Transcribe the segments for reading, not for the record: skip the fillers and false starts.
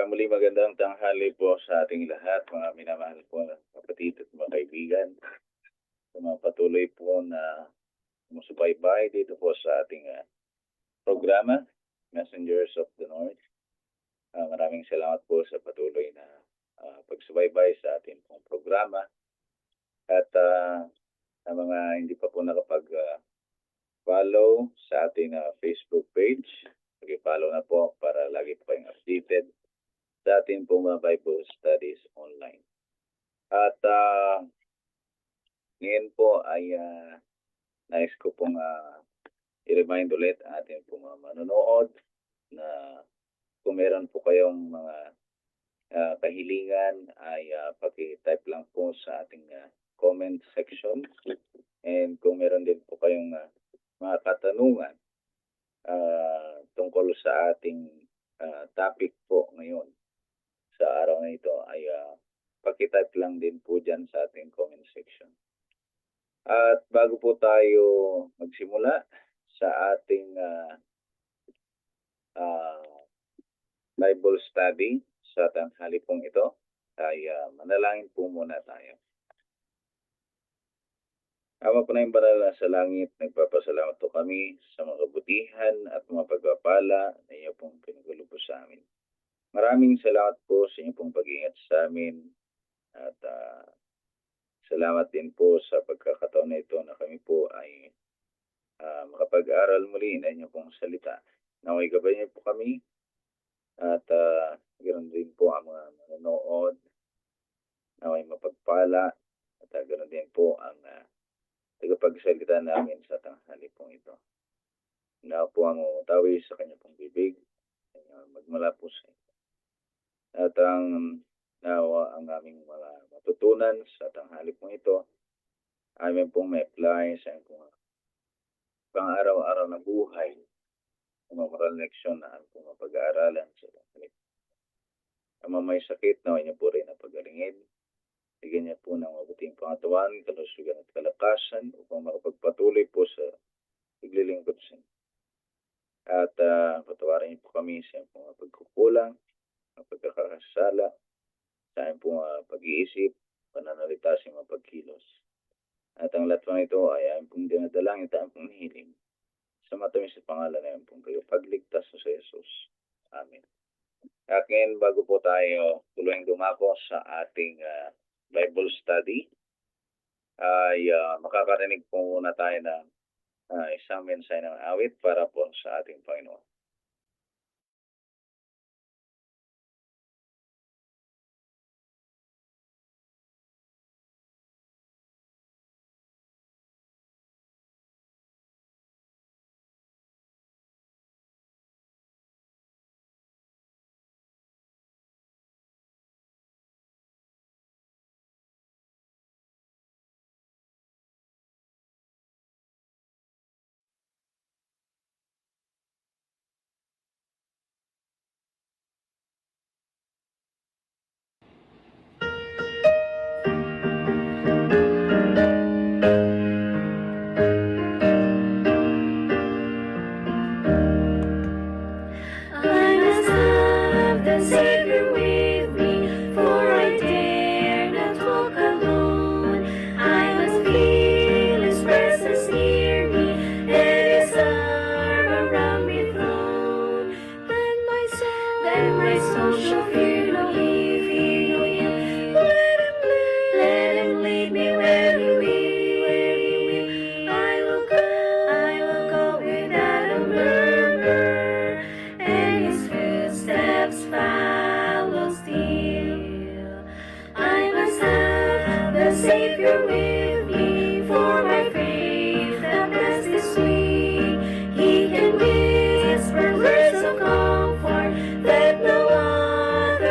Muli magandang tanghali po sa ating lahat, mga minamahal po na kapatid at mga kaibigan. Sa mga patuloy po na sumusubaybay dito po sa ating programa, Messengers of the North. Maraming salamat po sa patuloy na pagsubaybay sa ating pong programa. At sa mga hindi pa po nakapag-follow sa ating Facebook page, pag-follow na po para lagi po kayong updated sa ating pong mga Bible studies online. At ngayon po ay nais ko pong i-remind ulit ating pong mga manonood na kung meron po kayong mga kahilingan ay paki-type lang po sa ating comment section. And kung meron din po kayong mga katanungan tungkol sa ating topic po ngayon sa araw na ito ay paki-type lang din po dyan sa ating comment section. At bago po tayo magsimula sa ating Bible study sa tanghali pong ito, ay manalangin po muna tayo. Ama po na yung banal na sa langit, nagpapasalamat po kami sa mga kabutihan at mga pagpapala na iyo pong pinagulog po sa amin. Maraming salamat po sa inyong pong pag-iingat sa amin at salamat din po sa pagkakataon na ito na kami po ay makapag-aral muli na inyong pong salita. Naway gabay niyo po kami at ganoon din po ang mga manonood. Naway mapagpala at ganoon din po ang tagapagsalita namin sa tanghali pong ito. Na po ang umutawi sa kanya pong bibig, magmula po sa ito. At ang nawa ang aming mga matutunan sa tanghali pong ito, amin pong may apply sa aming pong pang-araw-araw na buhay, ang mga moral leksyon na aming pong mapag-aaralan sa tanghali. Ang may sakit na inyo po rin na pagalingin. Bigyan niya po ng mabuting pangatawan, kalusugan at kalakasan upang makapagpatuloy po sa paglilingkod sa inyo. At patawarin niyo po kami sa mga pagkukulang, mga pagkakasala, sa aming pong pag-iisip, pananalita sa mga pagkilos. At ang lahat ng ito ay aming pong dinadalangin at aming pong hiling sa matamis sa pangalan na aming pong pagligtas sa Jesus. Amen. At ngayon, bago po tayo tuluyang dumako sa ating Bible study, ay makakarinig po muna tayo ng isang mensahe ng awit para po sa ating Panginoon. Savior with me, for I dare not walk alone. I must feel His presence near me, and His arm around me thrown. Then my soul shall fear no evil. Let Him lead me where He will. I will go without a murmur, and His footsteps follow still. I must have the Savior with me, for my faith at best is weak. He can whisper words of comfort that no other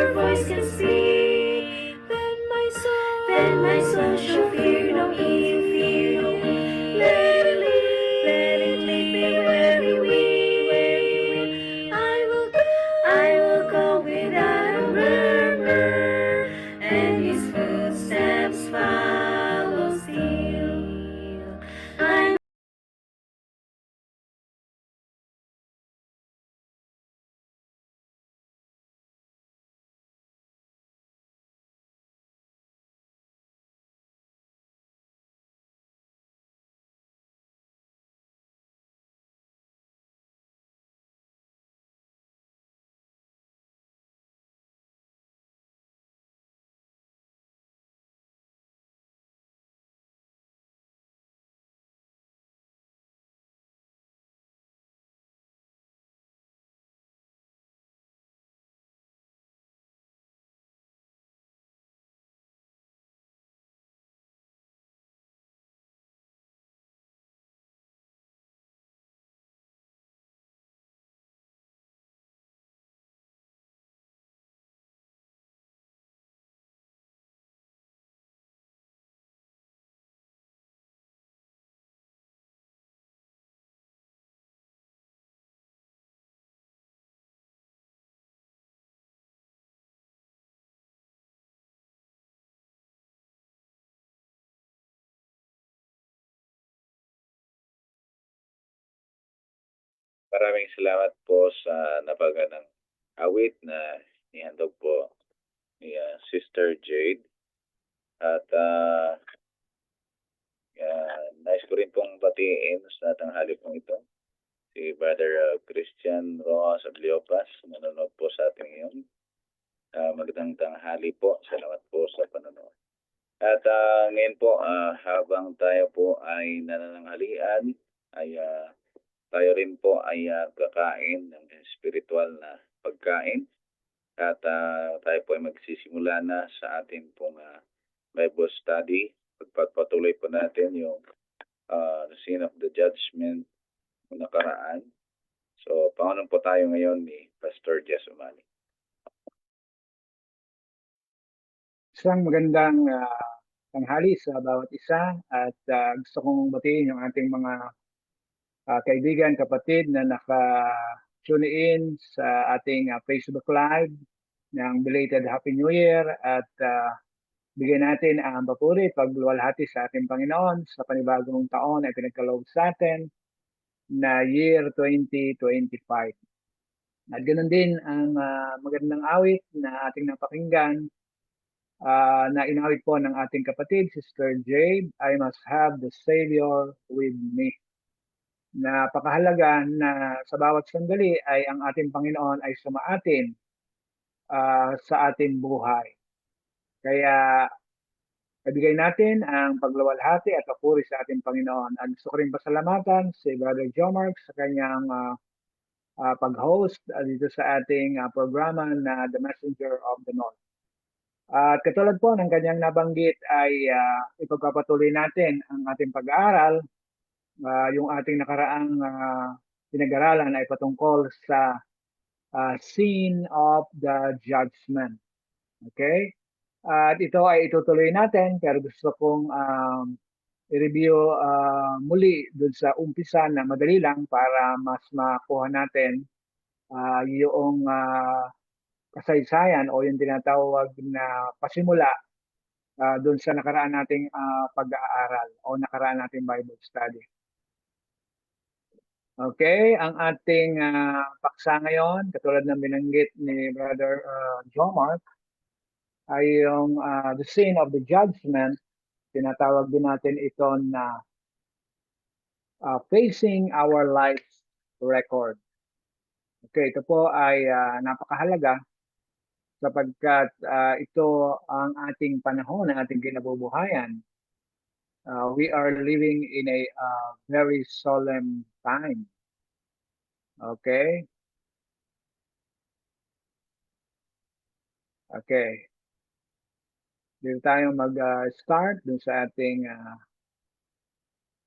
Maraming salamat po sa napagandang awit na nihandog po ni Sister Jade. At nais ko rin pong batiin sa tanghali pong ito si Brother Christian Rojas Agliopas, nanonood po sa ating ngayon. Magandang tanghali po. Salamat po sa panonood. At ngayon po, habang tayo po ay nanananghalian, ay tayo rin po ay kakain ng spiritual na pagkain. At tayo po ay magsisimula na sa ating pong Bible study. Pagpatuloy po natin yung the scene of the judgment ng nakaraan. So, pangunan po tayo ngayon ni Pastor Jess Umali. Isang magandang tanghali sa bawat isa at gusto kong batiin yung ating mga kaibigan, kapatid na naka-tune in sa ating Facebook Live ng belated Happy New Year at bigyan natin ang papuri, pagluwalhati sa ating Panginoon sa panibagong taon ay pinagkaloob sa atin na year 2025. At ganoon din ang magandang awit na ating napakinggan na inawit po ng ating kapatid, Sister Jade, I must have the Savior with me. Napakahalaga na sa bawat sandali ay ang ating Panginoon ay sumaatin sa ating buhay. Kaya ibigay natin ang pagluwalhati at papuri sa ating Panginoon. At gusto ko rin pasalamatan si Brother Jomark sa kanyang pag-host dito sa ating programa na The Messenger of the North. At katulad po ng kanyang nabanggit ay ipagpapatuloy natin ang ating pag-aaral. Yung ating nakaraang pinag-aralan ay patungkol sa scene of the judgment. Okay? At ito ay itutuloy natin pero gusto kong i-review muli dun sa umpisa na madali lang para mas makuha natin yung kasaysayan o yung tinatawag na pasimula doon sa nakaraan nating pag-aaral o nakaraan nating Bible study. Okay, ang ating paksa ngayon, katulad ng binanggit ni Brother Jomark, ay yung the scene of the judgment. Tinatawag din natin ito na facing our life's record. Okay, ito po ay napakahalaga sapagkat ito ang ating panahon, ang ating kinabubuhayan. We are living in a very solemn time. Okay? Okay. Dito tayo mag-start dun sa ating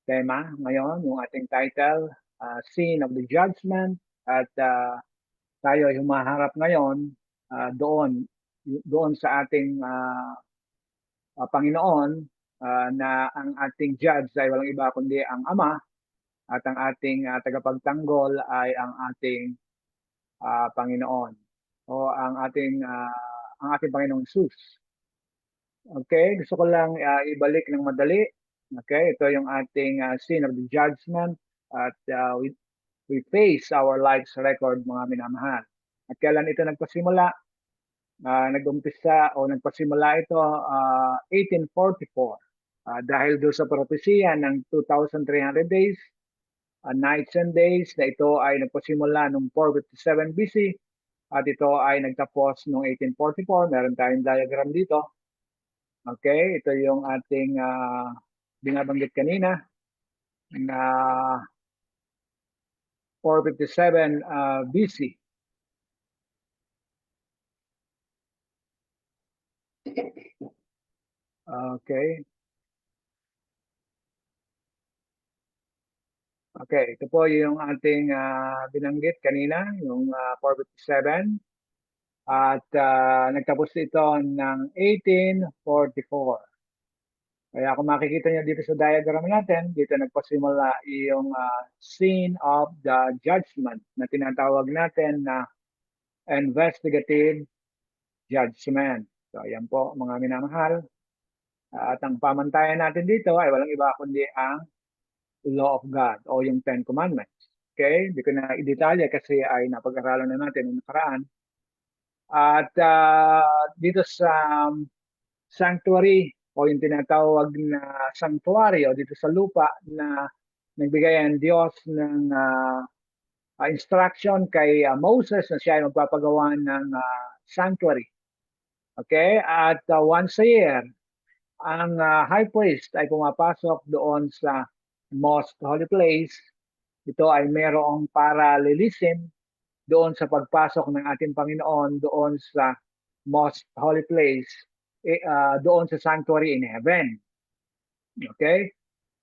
tema ngayon, yung ating title, Scene of the Judgment. At tayo ay humaharap ngayon doon sa ating Panginoon na ang ating judge ay walang iba kundi ang Ama at ang ating tagapagtanggol ay ang ating Panginoon o ang ating Panginoong Jesus. Okay, gusto ko lang ibalik ng madali. Okay, ito yung ating scene of the judgment at we face our life's record, mga minamahal. At kailan ito nagpasimula? Nag-umpisa o nagpasimula ito 1844 dahil doon sa propesya ng 2,300 days, nights and days na ito ay nagpasimula noong 457 BC at ito ay nagtapos noong 1844. Meron tayong diagram dito. Okay, ito yung ating binabanggit kanina na 457 BC. Okay. Okay, ito po yung ating binanggit kanina, yung 457. At nagtapos ito ng 1844. Kaya kung makikita nyo dito sa diagram natin, dito nagpasimula yung scene of the judgment na tinatawag natin na investigative judgment. So, ayan po mga minamahal. At ang pamantayan natin dito ay walang iba kundi ang law of God o yung Ten Commandments. Okay? Hindi ko na i-detalye kasi ay napag-aralan na natin noong nakaraan. At dito sa sanctuary o yung tinatawag na sanctuaryo dito sa lupa na nagbigay ang Diyos ng instruction kay Moses na siya ay magpapagawa ng sanctuary. Okay? At once a year, ang high priest ay pumapasok doon sa most holy place. Ito ay merong parallelism doon sa pagpasok ng ating Panginoon doon sa most holy place, doon sa sanctuary in heaven. Okay?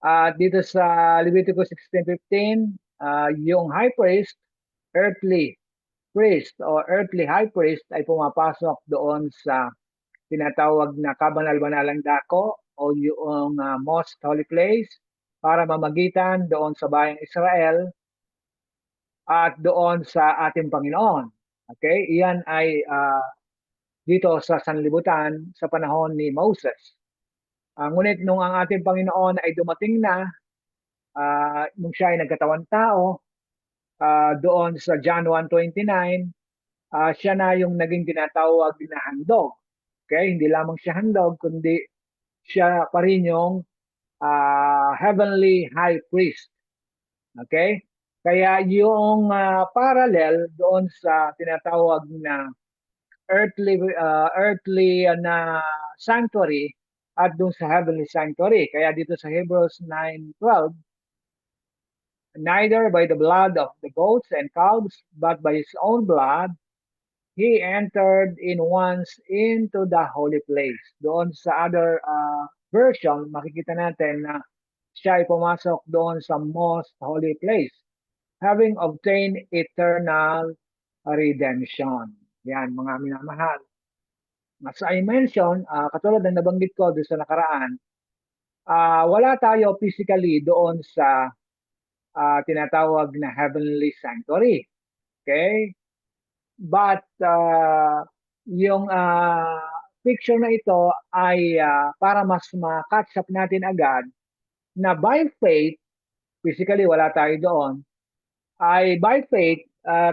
At dito sa Leviticus 16:15, yung high priest, earthly priest o earthly high priest ay pumapasok doon sa tinatawag na kabanal-banalang dako o yung most holy place para mamagitan doon sa bayang Israel at doon sa ating Panginoon. Okay? Iyan ay dito sa sanlibutan sa panahon ni Moses. Ngunit nung ang ating Panginoon ay dumating na, nung siya ay nagkatawang tao, doon sa John 1:29, siya na yung naging tinatawag na handog. Okay? Hindi lamang siya handog, kundi siya pa rin yung heavenly high priest. Okay? Kaya yung parallel doon sa tinatawag na earthly na sanctuary at doon sa heavenly sanctuary. Kaya dito sa Hebrews 9:12, neither by the blood of the goats and calves, but by his own blood, he entered in once into the holy place. Doon sa other version, makikita natin na siya ay pumasok doon sa most holy place, having obtained eternal redemption. Yan, mga minamahal. As I mentioned, katulad ng nabanggit ko doon sa nakaraan, wala tayo physically doon sa tinatawag na heavenly sanctuary. Okay? But yung picture na ito ay para mas ma-catch up natin agad na by faith, physically wala tayo doon, ay by faith,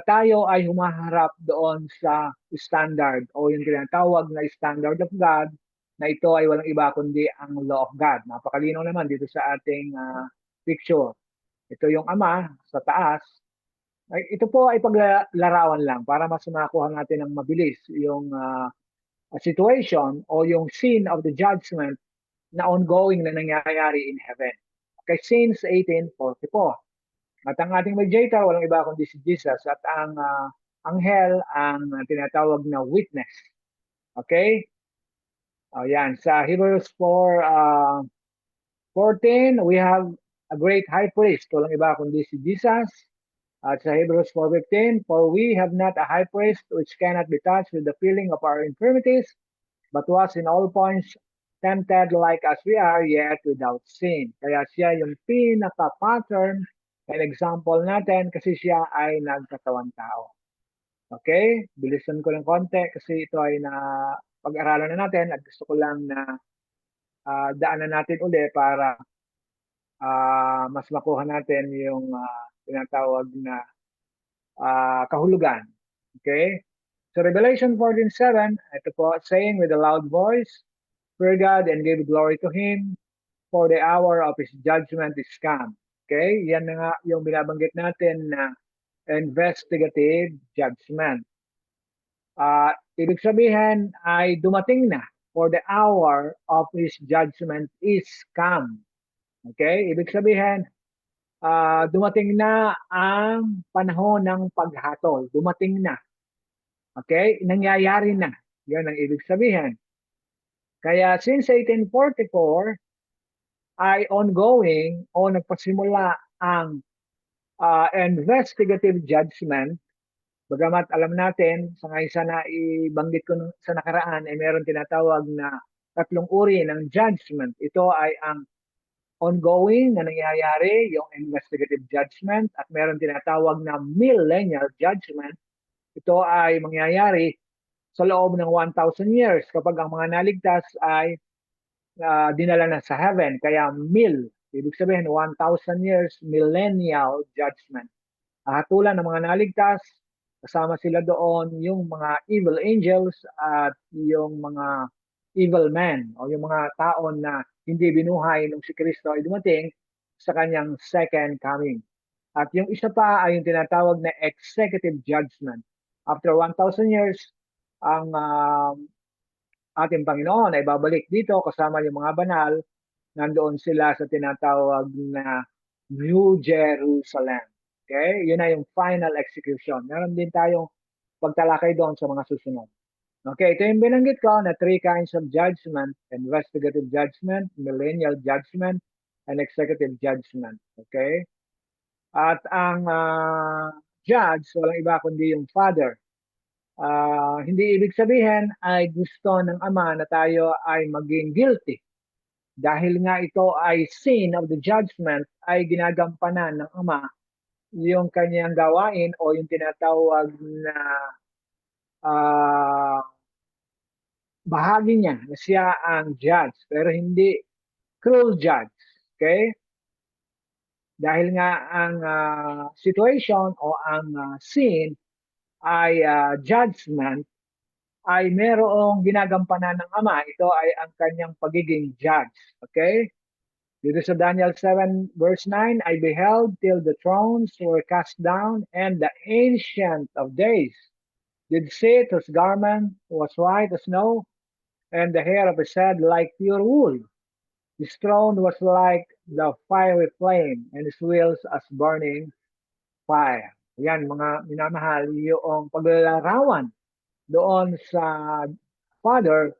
tayo ay humaharap doon sa standard o yung tinatawag na standard of God na ito ay walang iba kundi ang law of God. Napakalinaw naman dito sa ating picture. Ito yung Ama sa taas. Ito po ay paglarawan lang para mas makuha natin ng mabilis yung situation o yung scene of the judgment na ongoing na nangyayari in heaven. Okay, since 1844. At ang ating mediator, walang iba kundi si Jesus at ang anghel ang tinatawag na witness. Okay? Yan. Sa Hebrews 4:14, we have a great high priest. Walang iba kundi si Jesus. At sa Hebrews 4:15, for we have not a high priest which cannot be touched with the feeling of our infirmities, but was in all points tempted like as we are, yet without sin. Kaya siya yung pinaka-pattern and example natin kasi siya ay nagkatawang tao. Okay? Bilisan ko ng konti kasi ito ay na pag-aralan na natin at gusto ko lang na daanan natin uli para mas makuha natin yung tinatawag na kahulugan. Okay? So Revelation 14:7, ito po, saying with a loud voice, fear God and give glory to Him, for the hour of His judgment is come. Okay? Yan na nga yung binabanggit natin na investigative judgment. Ibig sabihin ay dumating na, for the hour of His judgment is come. Okay? Ibig sabihin, dumating na ang panahon ng paghatol. Dumating na. Okay? Nangyayari na. Yan ang ibig sabihin. Kaya since 1844, ay ongoing o nagpasimula ang investigative judgment. Bagamat alam natin, sa ngayon sana ibanggit ko sa nakaraan, ay meron tinatawag na tatlong uri ng judgment. Ito ay ang ongoing na nangyayari, yung investigative judgment, at meron tinatawag na millennial judgment. Ito ay mangyayari sa loob ng 1,000 years kapag ang mga naligtas ay dinala na sa heaven. Kaya ibig sabihin 1,000 years millennial judgment. hatulan ng mga naligtas, kasama sila doon yung mga evil angels at yung mga evil men o yung mga tao na hindi binuhay nung si Kristo ay dumating sa kanyang second coming. At yung isa pa ay yung tinatawag na executive judgment. After 1,000 years, ang ating Panginoon ay babalik dito kasama yung mga banal. Nandoon sila sa tinatawag na New Jerusalem. Okay? Yun na yung final execution. Meron din tayong pagtalakay doon sa mga susunod. Okay, ito yung binanggit ko na three kinds of judgment: investigative judgment, millennial judgment, and executive judgment. Okay? At ang judge, walang iba kundi yung father. Hindi ibig sabihin ay gusto ng ama na tayo ay maging guilty. Dahil nga ito ay sin of the judgment, ay ginagampanan ng ama yung kanyang gawain o yung tinatawag na bahagi niya na siya ang judge, pero hindi cruel judge. Okay? Dahil nga ang situation o ang sin ay judgment, ay merong ginagampanan ng ama. Ito ay ang kanyang pagiging judge. Okay? Dito sa Daniel 7 verse 9, I beheld till the thrones were cast down, and the Ancient of Days did sit, whose garment was white as snow, and the hair of his head like pure wool. His throne was like the fiery flame, and his wheels as burning fire. Yan, mga minamahal, yung paglalarawan doon sa Father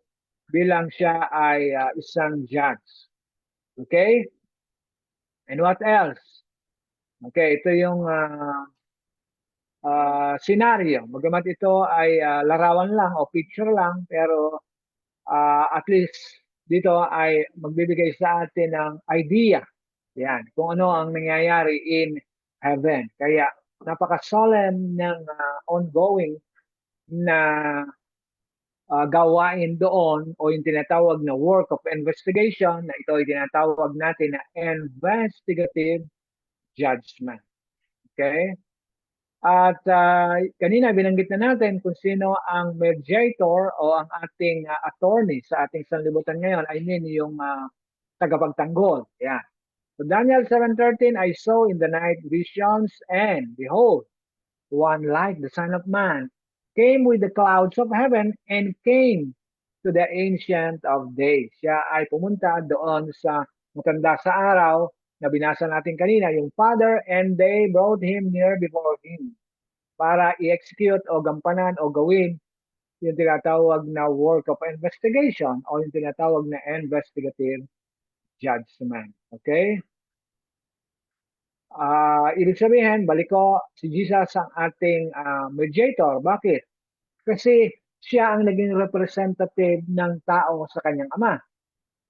bilang siya ay isang judge. Okay? And what else? Okay, ito yung scenario. Bagamat ito ay larawan lang o picture lang, pero at least dito ay magbibigay sa atin ng idea. Yan, kung ano ang nangyayari in heaven. Kaya napaka-solemn ng ongoing na gawain doon o yung tinatawag na work of investigation, na ito ay tinatawag natin na investigative judgment. Okay? At kanina binanggit na natin kung sino ang mediator o ang ating attorney sa ating sanlibutan ngayon. I mean yung tagapagtanggol. Yan. So Daniel 7:13, I saw in the night visions, and behold, one like the Son of Man came with the clouds of heaven and came to the Ancient of Days. Siya ay pumunta doon sa matanda sa araw na binasa natin kanina, yung Father, and they brought him near before him para i-execute o gampanan o gawin yung tinatawag na work of investigation o yung tinatawag na investigative judgment. Okay? Ibig sabihin, balik ko, si Jesus ang ating mediator. Bakit? Kasi siya ang naging representative ng tao sa kanyang ama.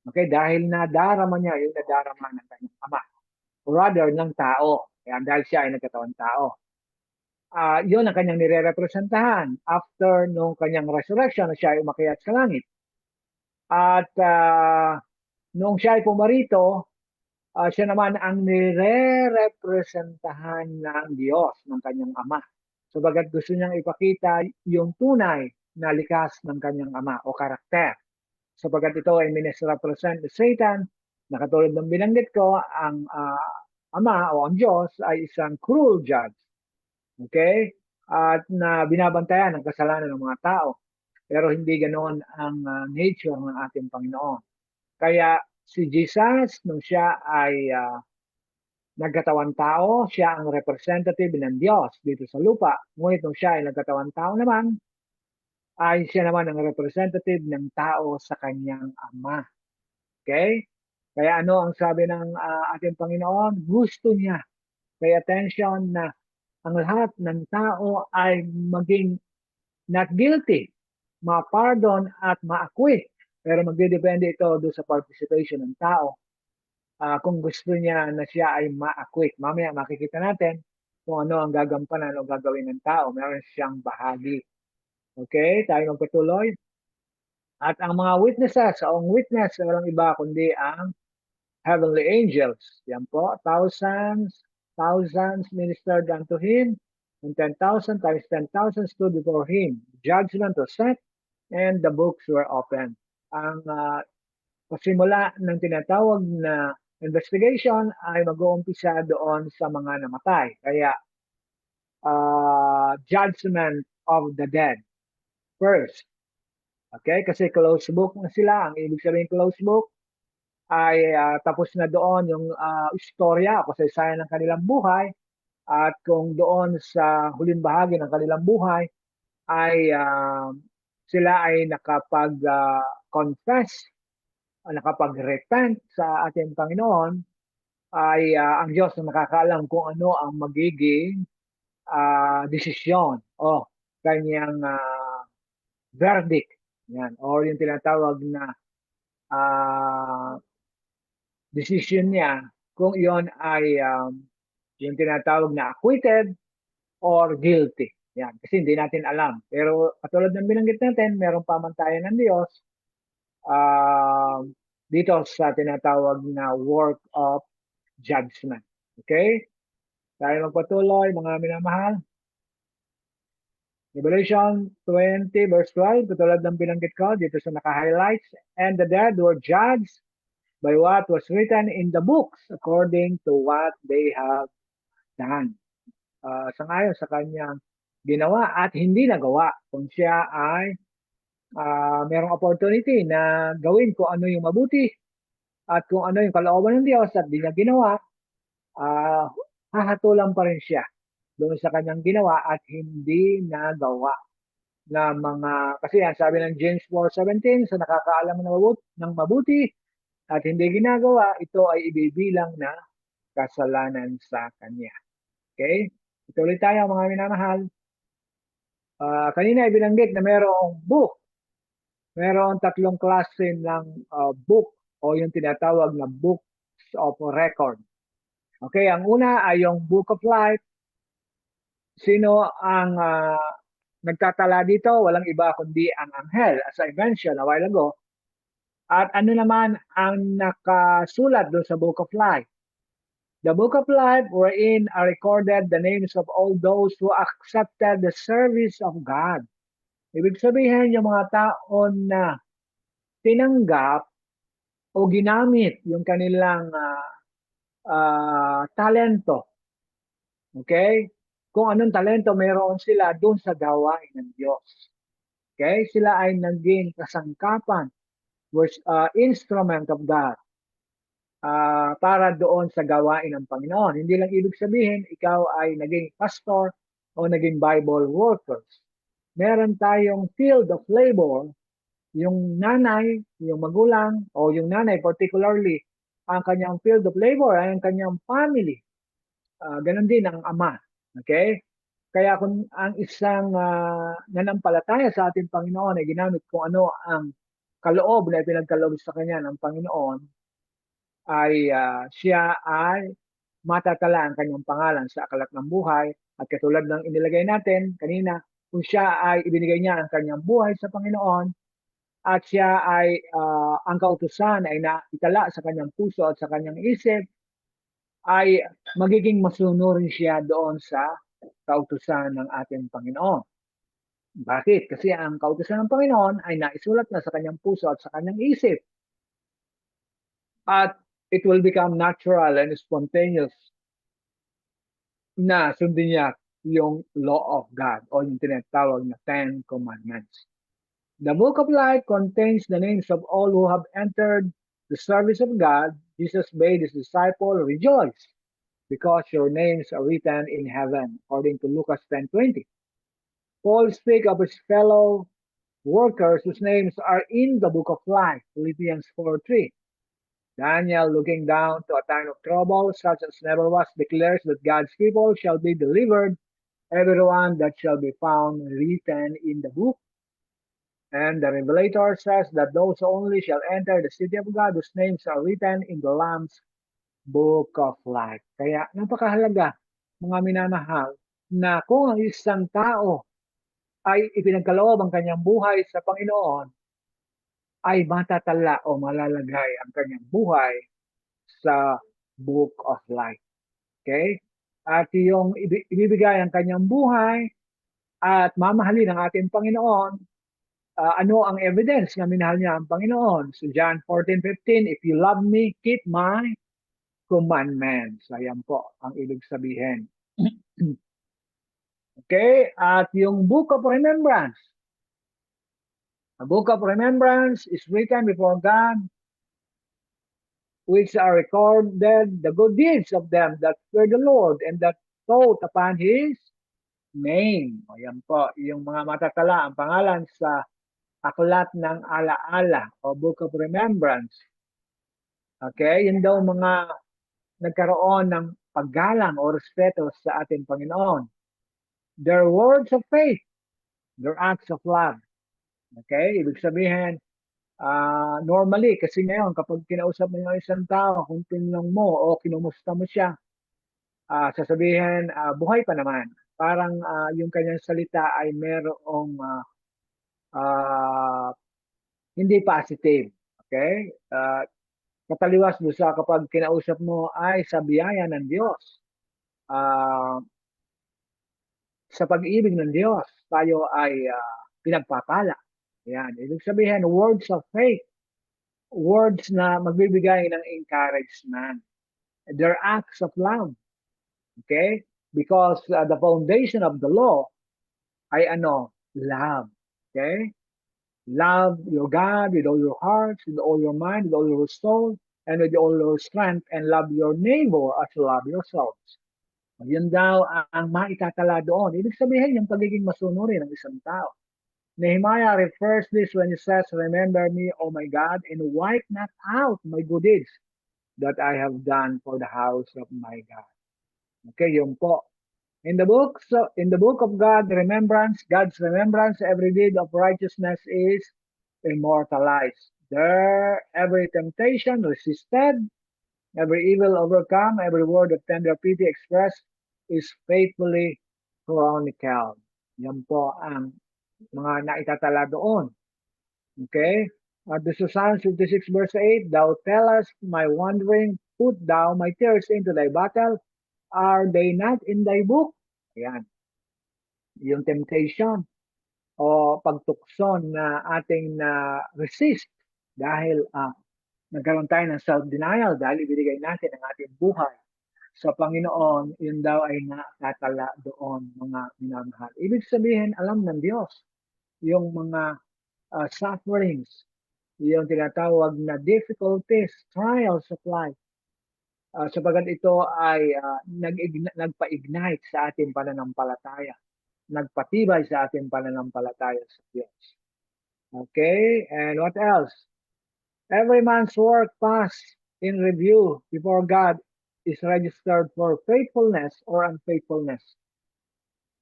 Okay? Dahil nadarama niya yung nadarama ng kanyang ama. Or rather, ng tao. Yan, dahil siya ay nagkatawang tao. Yun ang kanyang nire-representahan after nung kanyang resurrection na siya ay umakyat sa langit. At nung siya ay pumarito, siya naman ang nire-representahan ng Diyos, ng kanyang Ama. Sabagat gusto niyang ipakita yung tunay na likas ng kanyang Ama o karakter. Sabagat ito ay minisrepresent ni Satan, na katulad ng binanggit ko, ang Ama o ang Diyos ay isang cruel judge. Okay? At na binabantayan ang kasalanan ng mga tao. Pero hindi ganoon ang nature ng ating Panginoon. Kaya si Jesus, nung siya ay nagkatawang tao, siya ang representative ng Diyos dito sa lupa. Ngunit nung siya ay nagkatawang tao naman, ay siya naman ang representative ng tao sa kanyang Ama. Okay? Kaya ano ang sabi ng ating Panginoon? Gusto niya. Pay attention na ang lahat ng tao ay maging not guilty, ma-pardon at ma-acquit. Pero magdidepende ito doon sa participation ng tao. Kung gusto niya na siya ay ma-acquit. Mamaya makikita natin kung ano ang gagampanan o gagawin ng tao. Meron siyang bahagi. Okay, tayo magpatuloy. At ang mga witnesses, ang witness, walang iba kundi ang heavenly angels. Yan po, thousands thousands ministered unto him, and 10,000 times 10,000 stood before him. Judgment was set, and the books were opened. Ang pasimula ng tinatawag na investigation ay mag-uumpisa doon sa mga namatay. Kaya judgment of the dead first. Okay? Kasi closed book na sila. Ang ibig sabihin closed book ay tapos na doon yung istorya o kasaysayan ng kanilang buhay. At kung doon sa huling bahagi ng kanilang buhay ay sila ay nakapag-confess, nakapag-repent sa ating Panginoon, ay ang Diyos na nakakaalam kung ano ang magiging desisyon o kanyang verdict. Yan. O yung tinatawag na decision niya kung yon ay yung tinatawag na acquitted or guilty. Yan. Kasi hindi natin alam. Pero katulad ng binanggit natin, merong pamantayan ng Diyos dito sa tinatawag na work of judgment. Okay? Tayo magpatuloy, mga minamahal. Revelation 20 verse 12, katulad ng binanggit ko dito sa naka-highlights, and the dead were judged by what was written in the books according to what they have done. Sangayon sa kanyang ginawa at hindi nagawa. Kung siya ay merong opportunity na gawin kung ano yung mabuti at kung ano yung kalooban ng Diyos at di niya ginawa, hahatulan pa rin siya doon sa kanyang ginawa at hindi nagawa na mga, kasi yan sabi ng James 4:17, sa nakakaalam ng mabuti at hindi ginagawa, ito ay ibibilang na kasalanan sa kanya. Okay? Ituloy tayo mga minamahal. Kanina ibinanggit na mayroong book. Mayroong tatlong klase ng book o yung tinatawag na books of record. Okay, ang una ay yung Book of Life. Sino ang nagtatala dito? Walang iba kundi ang anghel, as I mentioned a while ago. At ano naman ang nakasulat doon sa Book of Life? The Book of Life wherein are recorded the names of all those who accepted the service of God. Ibig sabihin, yung mga taon na tinanggap o ginamit yung kanilang talento. Okay? Kung anong talento mayroon sila doon sa gawain ng Diyos. Okay? Sila ay naging kasangkapan, instrument of God para doon sa gawain ng Panginoon. Hindi lang ibig sabihin, ikaw ay naging pastor o naging Bible workers. Meron tayong field of labor, yung nanay, yung magulang, o yung nanay particularly, ang kanyang field of labor ay ang kanyang family. Ganon din ang ama. Okay? Kaya kung ang isang nanampalataya sa ating Panginoon ay ginamit kung ano ang kaloob na ipinagkaloob sa kanya ng Panginoon, ay siya ay matatala ang kanyang pangalan sa aklat ng buhay. At katulad ng inilagay natin kanina, kung siya ay ibinigay niya ang kanyang buhay sa Panginoon at siya ay ang kautusan ay naitala sa kanyang puso at sa kanyang isip, ay magiging masunurin siya doon sa kautusan ng ating Panginoon. Bakit? Kasi ang kautusan ng Panginoon ay naisulat na sa kanyang puso at sa kanyang isip. At it will become natural and spontaneous na sundin niya yung law of God o yung tinatawag na Ten Commandments. The Book of Life contains the names of all who have entered the service of God. Jesus bade his disciple, rejoice, because your names are written in heaven, according to Lucas 10:20. Paul speaks of his fellow workers whose names are in the Book of Life, Philippians 4:3. Daniel, looking down to a time of trouble, such as never was, declares that God's people shall be delivered, everyone that shall be found written in the book. And the Revelator says that those only shall enter the city of God whose names are written in the Lamb's Book of Life. Kaya napakahalaga, mga minamahal, na kung ang isang tao ay ipinagkaloob ang kanyang buhay sa Panginoon, ay matatala o malalagay ang kanyang buhay sa Book of Life. Okay? at yung ibibigay ang kanyang buhay at mamahalin ang ating Panginoon, ano ang evidence na minahal niya ang Panginoon? So John 14:15, if you love me, keep my commandments. Ayan po ang ibig sabihin. Okay, at yung Book of Remembrance. The Book of Remembrance is written before God, which are recorded the good deeds of them that fear the Lord and that thought upon His name. Ayan po, yung mga matatala ang pangalan sa Aklat ng Alaala o Book of Remembrance. Okay, yun daw mga nagkaroon ng paggalang o respeto sa ating Panginoon. Their words of faith, their acts of love. Okay, ibig sabihin, normally, kasi ngayon, kapag kinausap mo yung isang tao, kung tinanong mo o kinumusta mo siya, sasabihin, buhay pa naman. Parang yung kanyang salita ay merong hindi positive. Okay? Kataliwas doon sa kapag kinausap mo ay sa biyaya ng Diyos. Sa pag-ibig ng Diyos, tayo ay pinagpapala. Yan. Ibig sabihin, words of faith. Words na magbibigay ng encouragement. They're acts of love. Okay? Because the foundation of the law ay ano? Love. Okay? Love your God with all your heart, with all your mind, with all your soul, and with all your strength, and love your neighbor as you love yourselves. Yun daw ang maitatala doon. Ibig sabihin yung pagiging masunurin ng isang tao. Nehemiah refers this when he says, remember me, O my God, and wipe not out my good deeds that I have done for the house of my God. Okay, yun po. In the book of God, God's remembrance, every deed of righteousness is immortalized. There, every temptation resisted, every evil overcome, every word of tender pity expressed is faithfully chronicled. Yan po ang mga naitatala doon. Okay? This is Psalm 56 verse 8, Thou tellest my wandering, put thou my tears into thy bottle, are they not in thy book? Ayan. Yung temptation o pagtukson na ating na-resist dahil nagkaroon tayo ng self-denial dahil ibinigay natin ang ating buhay sa Panginoon, yun daw ay nakatala doon, mga minamahal. Ibig sabihin, alam ng Diyos yung mga sufferings, yung tinatawag na difficulties, trials of life, sapagat ito ay nagpa-ignite sa ating pananampalataya, nagpatibay sa ating pananampalataya sa Diyos. Okay, and what else? Every man's work passed in review before God is registered for faithfulness or unfaithfulness.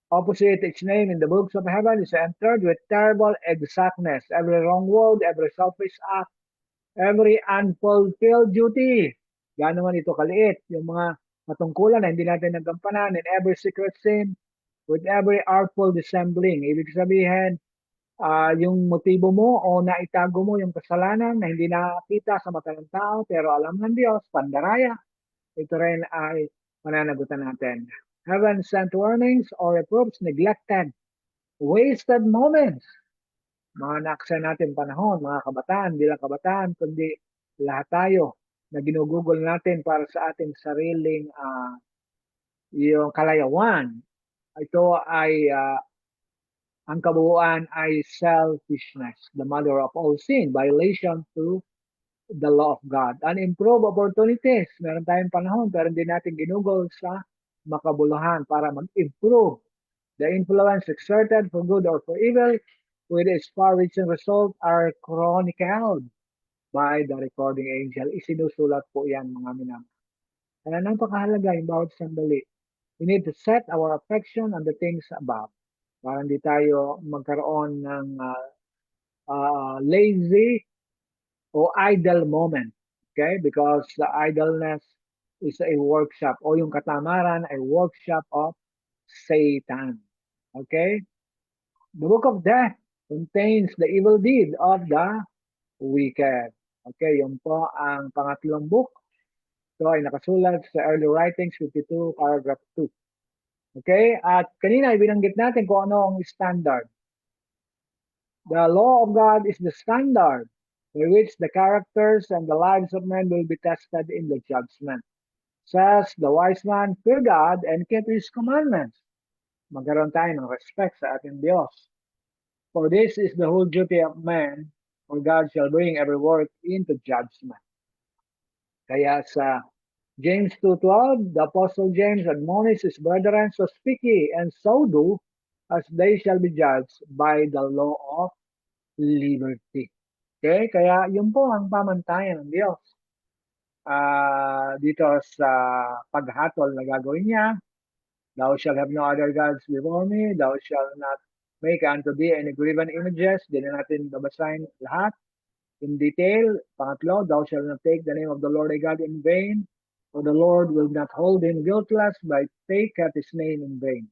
Opposite its name in the books of heaven is entered with terrible exactness. Every wrong word, every selfish act, every unfulfilled duty. Gaano man ito kaliit, yung mga patungkulan na hindi natin nagampanan, and every secret sin, with every artful dissembling. Ibig sabihin, yung motibo mo o naitago mo yung kasalanan na hindi nakita sa mata ng tao, pero alam ng Diyos, pandaraya, ito rin ay pananagutan natin. Heaven sent warnings or reproofs neglected, wasted moments. Mga naksa natin panahon, mga kabataan, bilang kabataan, kundi lahat tayo na ginugugol natin para sa ating sariling yung kalayawan. Ito ay ang kabuuan ay selfishness, the mother of all sin, violation to the law of God. Unimproved opportunities. Meron tayong panahon pero hindi natin ginugol sa makabuluhan para mag-improve. The influence exerted for good or for evil with its far-reaching result are chronicled by the recording angel. Isinusulat po yan, mga minamahal. Kaya napakahalaga yung bawat sandali. We need to set our affection on the things above para hindi tayo magkaroon ng lazy o idle moment. Okay? Because the idleness is a workshop o yung katamaran ay workshop of Satan. Okay? The book of death contains the evil deed of the wicked. Okay, yun po ang pangatlong book. Ito ay nakasulat sa Early Writings 52, paragraph 2. Okay? At kanina ibinanggit natin kung ano ang standard. The law of God is the standard by which the characters and the lives of men will be tested in the judgment. Says the wise man, fear God and keep His commandments. Magkaroon tayo ng respect sa ating Diyos. For this is the whole duty of man, for God shall bring every work into judgment. Kaya sa James 2:12, the Apostle James admonishes his brethren, so speak ye, and so do, as they shall be judged by the law of liberty. Okay? Kaya yun po ang pamantayan ng Diyos. Dito sa paghatol na gagawin niya, thou shalt have no other gods before me, thou shalt not make unto thee any graven images. Di na natin babasahin lahat in detail. Pangatlo, thou shalt not take the name of the Lord thy God in vain, for the Lord will not hold him guiltless by taketh his name in vain.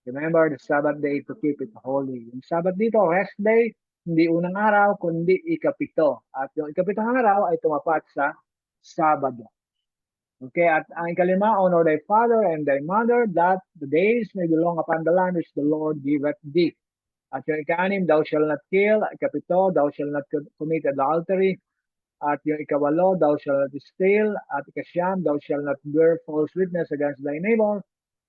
Remember the Sabbath day to keep it holy. Yung Sabbath dito, rest day, hindi unang araw, kundi ikapito. At yung ikapitong araw ay tumapat sa Sabado. Okay, at ang ikalima, honor thy father and thy mother, that the days may be long upon the land which the Lord giveth thee. At yung ika-anim, thou shalt not kill. Ikapito, thou shalt not commit adultery. At yung ikawalo, thou shalt not steal. At ikasyam, thou shalt not bear false witness against thy neighbor.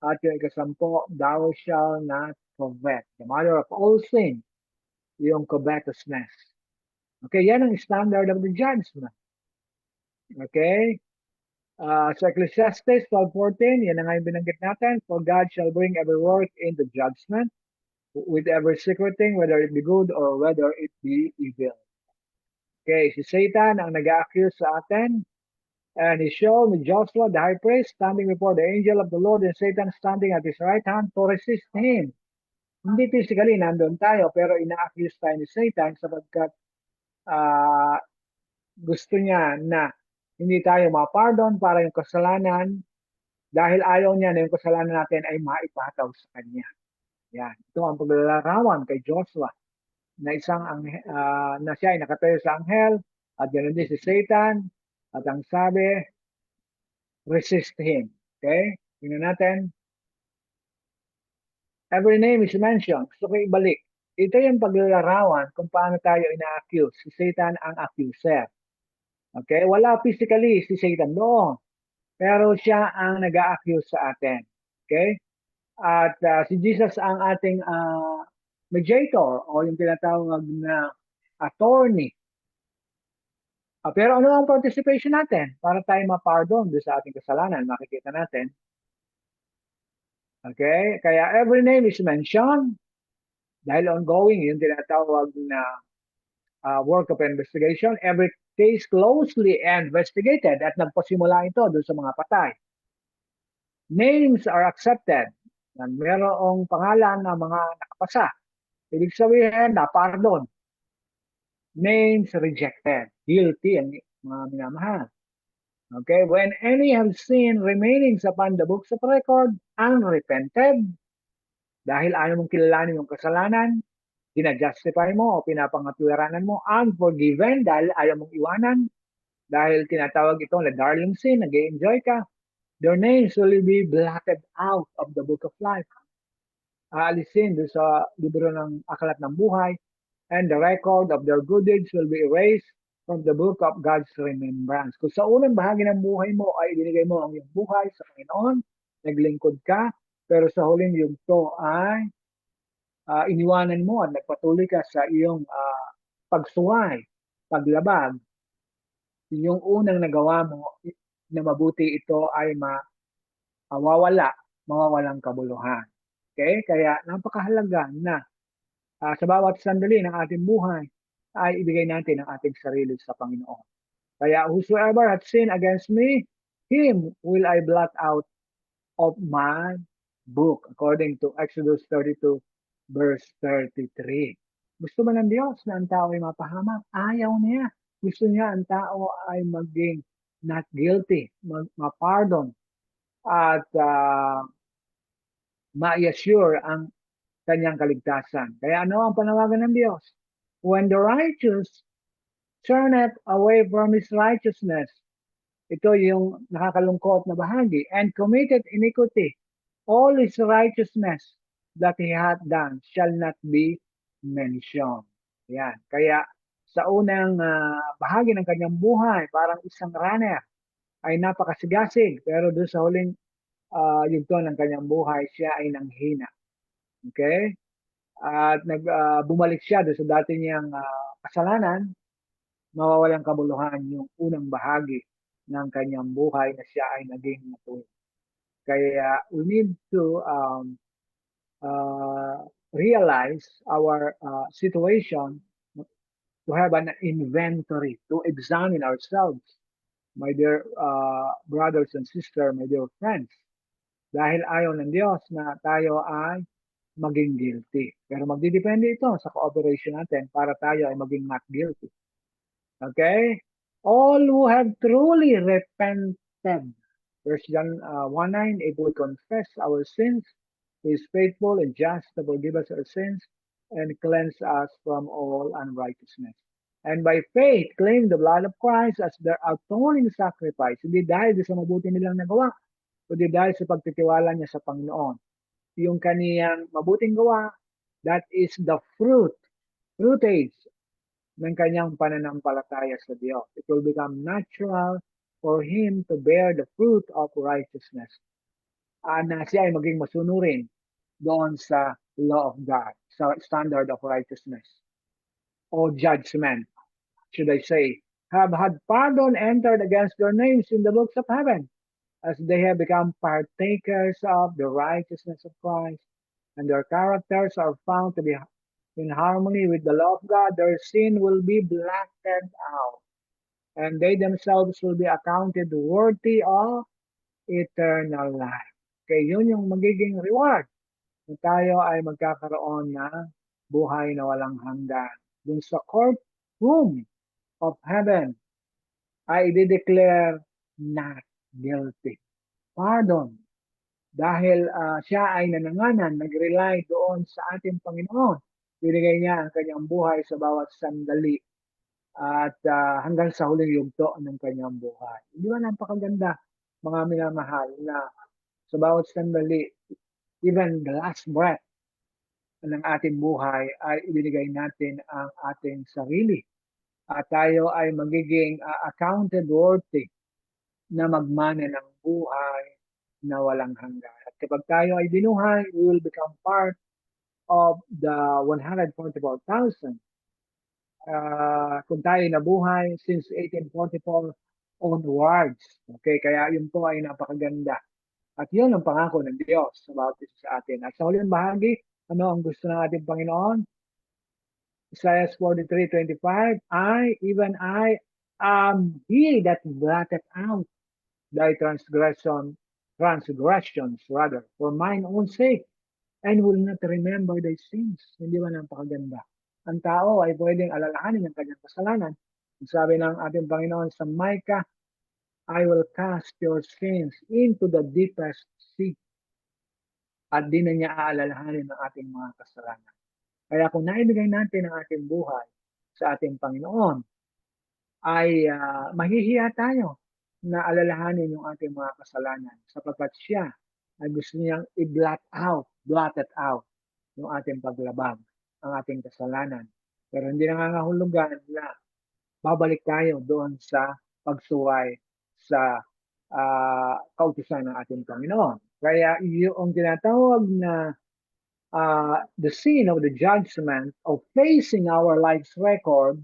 At yung ikasampo, thou shalt not covet. The mother of all sin, yung covetousness. Okay, yan ang standard of the judgment. Okay? Sa Ecclesiastes 12:14, yan ang yung binanggit natin, for God shall bring every work into judgment, with every secret thing, whether it be good or whether it be evil. Okay, si Satan ang nag-accuse sa atin, and he showed me Joshua, the high priest, standing before the angel of the Lord, and Satan standing at his right hand to resist him. Hindi physically, nandun tayo, pero ina-accuse tayo ni Satan sapagkat gusto niya na hindi tayo mapardon para yung kasalanan, dahil ayaw niya na yung kasalanan natin ay maipataw sa kanya. Yan. Ito ang paglalarawan kay Joshua na na siya ay nakatayo sa anghel at ganoon din si Satan at ang sabi, resist him. Okay? Tingnan natin. Every name is mentioned. Gusto ko ibalik. Ito yung paglalarawan kung paano tayo ina-accuse. Si Satan ang accuser. Okay? Wala physically si Satan doon. Pero siya ang nag-a-accuse sa atin. Okay? At si Jesus ang ating mediator o yung tinatawag na attorney. Pero ano ang participation natin para tayo mapardon doon sa ating kasalanan? Makikita natin. Okay? Kaya every name is mentioned dahil ongoing yung tinatawag na work of investigation. Every case closely investigated at nagpasimula ito doon sa mga patay. Names are accepted. Merong pangalan ng mga nakapasa. Ibig sabihin, na-pardon. Names rejected. Guilty ang mga minamahal. Okay, when any have sin remaining upon the books of record, unrepented, dahil ayaw mong kilalanin yung kasalanan, tina-justify mo o pinapangatwiranan mo, unforgiven, dahil ayaw mong iwanan, dahil tinatawag ito na darling sin, nag-enjoy ka, their names will be blotted out of the book of life. Aalisin doon sa libro ng Aklat ng Buhay, and the record of their good deeds will be erased from the book of God's remembrance. Kung sa unang bahagi ng buhay mo ay ibinigay mo ang iyong buhay sa Panginoon, naglingkod ka, pero sa huling yugto ay iniwanan mo at nagpatuloy ka sa iyong pagsuway, paglabag, yung unang nagawa mo na mabuti ito ay mawawalang kabuluhan. Okay? Kaya napakahalaga na sa bawat sandali ng ating buhay ay ibigay natin ang ating sarili sa Panginoon. Kaya whosoever hath sinned against me, him will I blot out of my book, according to Exodus 32 verse 33. Gusto ba ng Diyos na ang tao ay mapahamak? Ayaw niya. Gusto niya ang tao ay maging not guilty, mapardon, at ma-assure ang kanyang kaligtasan. Kaya ano ang panawagan ng Diyos? When the righteous turneth away from his righteousness, Ito yung nakakalungkot na bahagi. And committed iniquity. All his righteousness that he hath done shall not be mentioned. Yan. Kaya sa unang bahagi ng kanyang buhay, parang isang runner, ay napakasigasig. Pero doon sa huling yugto ng kanyang buhay, siya ay nanghina. Okay? At bumalik siya doon sa dati niyang kasalanan, mawawalang kabuluhan yung unang bahagi ng kanyang buhay na siya ay naging matuwid. Kaya we need to realize our situation, to have an inventory, to examine ourselves, my dear brothers and sisters, my dear friends. Dahil ayaw ng Diyos na tayo ay maging guilty. Pero magdidepende ito sa cooperation natin para tayo ay maging not guilty. Okay? All who have truly repented. Verse John 1:9, if we confess our sins, He is faithful and just to forgive us our sins and cleanse us from all unrighteousness. And by faith, claim the blood of Christ as their atoning sacrifice. Hindi dahil sa mabuti nilang nagawa, kundi dahil sa pagtitiwala niya sa Panginoon. Yung kaniyang mabuting gawa, that is the fruitage ng kanyang pananampalataya sa Diyos. It will become natural for him to bear the fruit of righteousness. Na siya ay maging masunurin doon sa law of God, sa standard of righteousness o judgment, should I say, have had pardon entered against their names in the books of heaven, as they have become partakers of the righteousness of Christ, and their characters are found to be in harmony with the law of God, their sin will be blotted out, and they themselves will be accounted worthy of eternal life. Okay, yun yung magiging reward na tayo ay magkakaroon ng buhay na walang hanggan. Dun sa courtroom of heaven, ay i-declare not guilty. Pardon. Dahil siya ay nananganan, nag-rely doon sa ating Panginoon. Binigay niya ang kanyang buhay sa bawat sandali at hanggang sa huling yugto ng kanyang buhay. Di ba napakaganda, mga minamahal, na sa bawat sandali, even the last breath ng ating buhay ay ibinigay natin ang ating sarili. At tayo ay magiging accounted worthy na magmana ng buhay na walang hanggan. At kapag tayo ay binuhay, we will become part of the 144,000. Kung tayo nabuhay since 1844 onwards. Okay, kaya yun po ay napakaganda. At yun ang pangako ng Diyos sa bawat isa sa atin. At sa huling bahagi, ano ang gusto ng ating Panginoon? Isaiah 43:25, even I am He that blotted out thy transgressions rather, for mine own sake, and will not remember thy sins. Hindi ba napakaganda? Ang tao ay pwedeng alalahanin ang kanyang kasalanan. Sabi ng ating Panginoon sa Micah, I will cast your sins into the deepest sea. At di na niya aalalahanin ang ating mga kasalanan. Kaya kung naibigay natin ang ating buhay sa ating Panginoon, ay mahihiya tayo na alalahanin yung ating mga kasalanan sapagkat siya ay gusto niyang blotted out yung ating paglabag, ang ating kasalanan. Pero hindi nangangahulugan na babalik tayo doon sa pagsuway sa kautusan ng ating Panginoon. Kaya yung tinatawag na the sin of the judgment of facing our life's record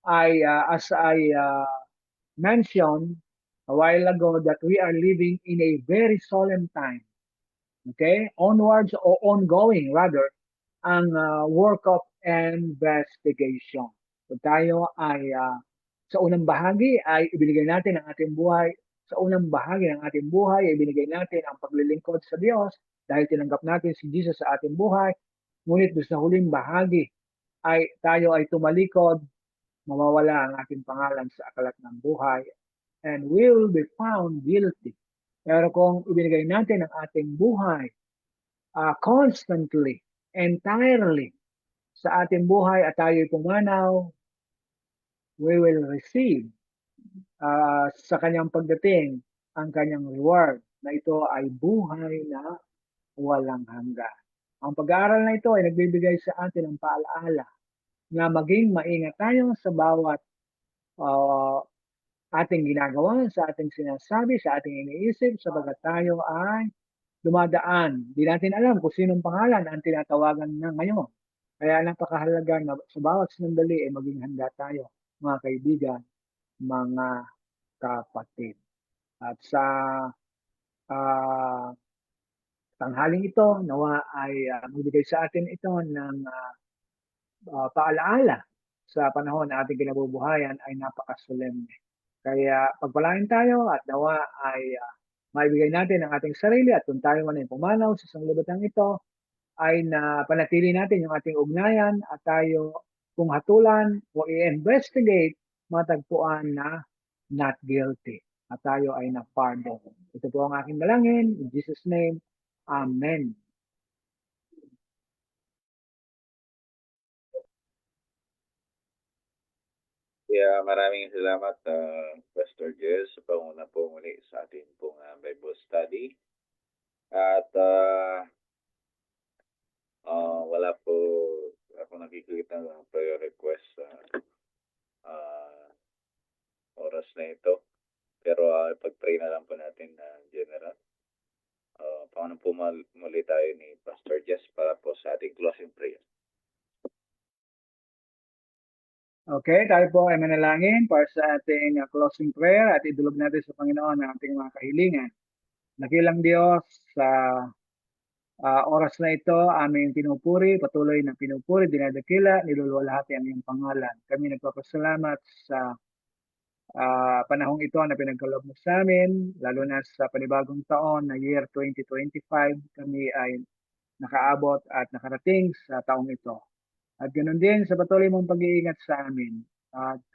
ay, as I mentioned a while ago, that we are living in a very solemn time. Okay? Onwards or ongoing rather, ang work of investigation. So tayo ay sa unang bahagi ay ibinigay natin ang ating buhay. Sa unang bahagi ng ating buhay ay ibinigay natin ang paglilingkod sa Diyos dahil tinanggap natin si Jesus sa ating buhay. Ngunit doon sa huling bahagi ay tayo ay tumalikod, mawawala ang ating pangalan sa akalat ng buhay, and we will be found guilty. Pero kung ibinigay natin ang ating buhay constantly, entirely sa ating buhay at tayo'y pumanaw, we will receive sa kanyang pagdating ang kanyang reward na ito ay buhay na walang hanggan. Ang pag-aaral na ito ay nagbibigay sa atin ng paalaala na maging maingat tayo sa bawat ah, ating ginagawa, sa ating sinasabi, sa ating iniisip, sapagat tayo ay dumadaan. Di natin alam kung sinong pangalan ang tinatawagan na ngayon. Kaya napakahalaga na sa bawat sandali ay maging handa tayo, mga kaibigan, mga kapatid. At sa ah, tanghaling ito, nawa ay magbigay sa atin ito ng paalaala sa panahon na ating kinabubuhayan ay napakasolemne. Kaya pagpalain tayo at nawa ay maibigay natin ang ating sarili at kung tayo man ay pumanaw sa sanglibutan ito, ay na panatili natin yung ating ugnayan at tayo kung hatulan o i-investigate, matagpuan na not guilty at tayo ay na-pardon. Ito po ang aking dalangin. In Jesus' name, Amen. Kaya maraming salamat, Pastor Jess, sa panguna po muli sa ating pong Bible study. At wala po ako nakikita ng prayer request sa oras na ito. Pero pag-pray na lang po natin na general. Paano po muli tayo ni Pastor Jess para po sa ating closing prayer. Okay, tayo po ay manalangin para sa ating closing prayer at idulog natin sa Panginoon ang ating mga kahilingan. Nakilang Diyos, sa oras na ito, aming pinupuri, patuloy na pinupuri, dinadakila, niluluwalhati ang iyong pangalan. Kami nagpapasalamat sa panahong ito na pinagkaloob mo sa amin, lalo na sa panibagong taon na year 2025, kami ay nakaabot at nakarating sa taong ito. At ganoon din sa patuloy mong pag-iingat sa amin. At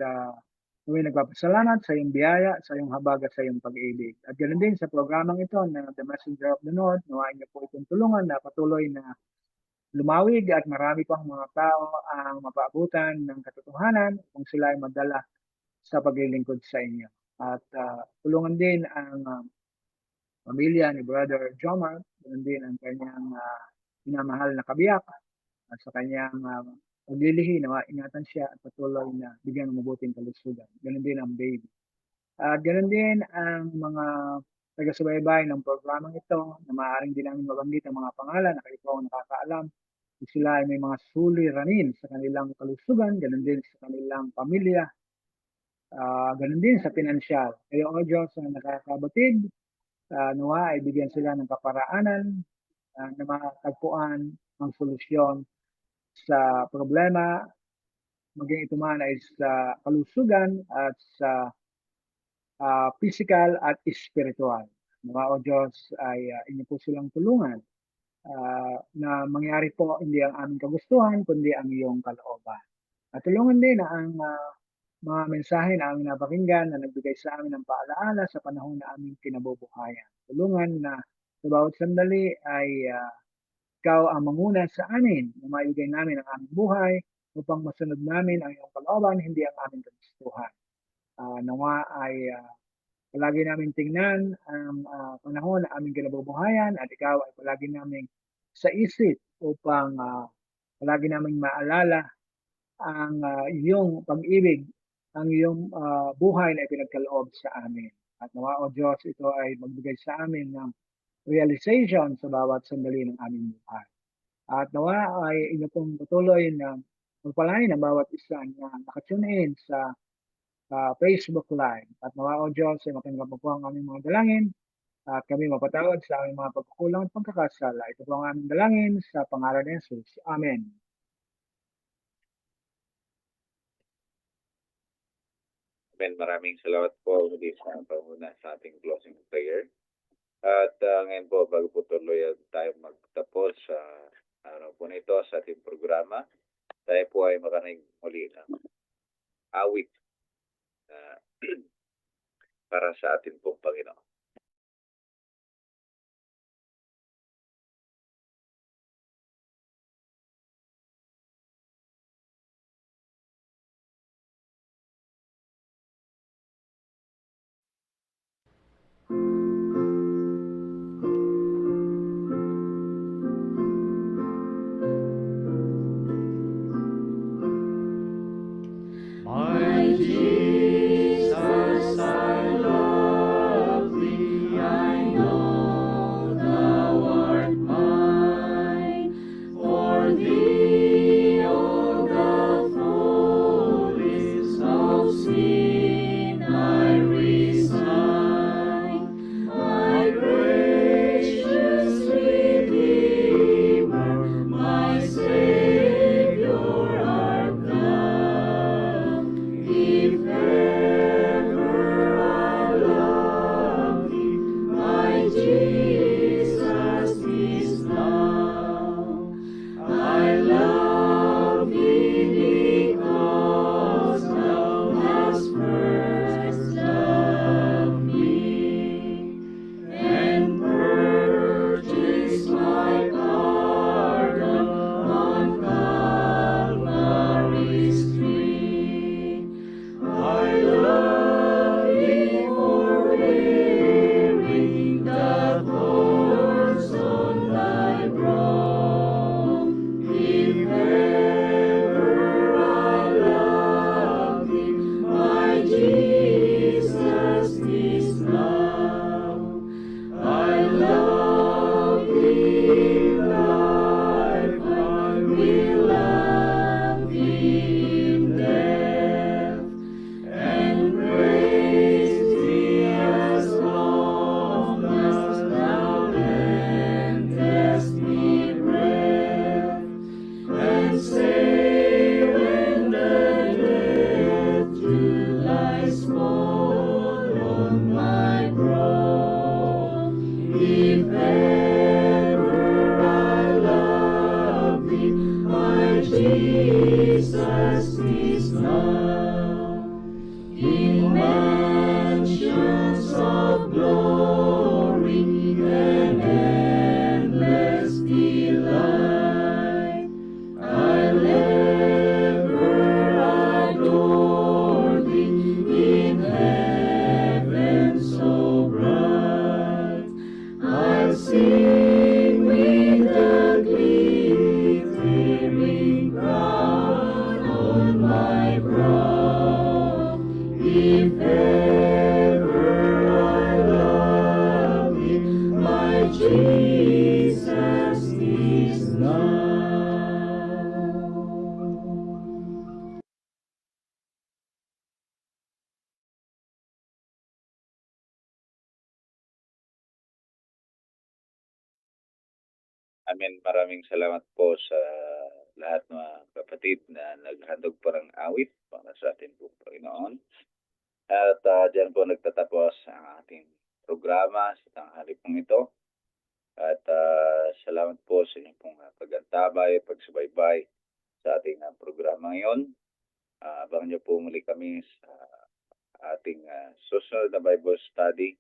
kami nagpapasalamat sa iyong biyaya, sa iyong habag at sa iyong pag-ibig. At ganoon din sa programang ito na The Messenger of the North, nawain niyo po itong tulungan na patuloy na lumawig at marami pang mga tao ang mapaabutan ng katotohanan kung sila ay madala sa paglilingkod sa inyo. At tulungan din ang pamilya ni Brother Jomar, ganoon din ang kanyang minamahal na kabiyak at sa kanyang paglilihi na ingatan siya at patuloy na bigyan ng mabuting kalusugan. Ganon din ang baby. At ganon din ang mga taga-subaybay ng programang ito na maaaring din namin mabanggit ang mga pangalan na kayo po ang nakakaalam. Kung sila ay may mga suliranin sa kanilang kalusugan, ganon din sa kanilang pamilya, ganon din sa pinansyal. Kayo o Diyos na nakakabatid, nawa ay bigyan sila ng kaparaanan na matagpuan ang solusyon sa problema, maging ito man ay sa kalusugan at sa physical at spiritual. Mga o Diyos ay inyo po silang tulungan na mangyari po hindi ang aming kagustuhan, kundi ang iyong kalooban. At tulungan din na ang mga mensahe na aming napakinggan na nagbigay sa amin ng paalaala sa panahon na aming kinabubuhayan. Tulungan na sa bawat sandali ay ikaw ang manguna sa amin na maibigay namin ang aming buhay upang masunod namin ang iyong kalooban, hindi ang aming kagustuhan. Nawa ay palagi namin tingnan ang panahon na aming kinabubuhayan at ikaw ay palagi namin sa isip upang palagi namin maalala ang iyong pag-ibig, ang iyong buhay na ipinagkaloob sa amin. At nawa o Diyos, ito ay magbigay sa amin ng realization sa bawat sandali ng aming buhay. At nawa ay inyo pong patuloy na magpalain ang bawat isa na nakatune in sa Facebook Live. At nawa o Diyos ay matanggap mo po ang aming mga dalangin at kami mapatawad sa aming mga pagkukulang at pagkakasala. Ito po ang aming dalangin sa pangalan ni Jesus. Amen. Amen. Maraming salamat po muli sa panguna sa ating closing prayer. At ngayon po, bago po tuloy tayo magtapos sa araw po nito sa ating programa, tayo po ay makarinig muli ng awit na para sa ating pong Panginoon. say when the drift to lie small on my brow, if ever I love thee, my Jesus, is now in mansions of glory and endless delight. I'll ever adore thee in heaven so bright. I'll sing with the glittering crown on my brow. If ever I love thee, my Jesus is now. Amen. Maraming salamat po sa lahat ng mga kapatid na naghandog po ng awit para sa ating po Panginoon. At dyan po nagtatapos ang ating programa sa tanghali pong ito. At salamat po sa inyong pong pag-antabay, pagsubaybay sa ating programa ngayon. Abangan niyo po muli kami sa ating susunod na Bible study.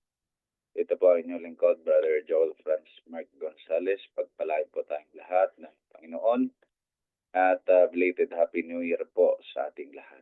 Ito po ang inyong lingkod, Brother Joel Franz Mark Gonzalez. Pagpalain po tayong lahat ng Panginoon. At belated Happy New Year po sa ating lahat.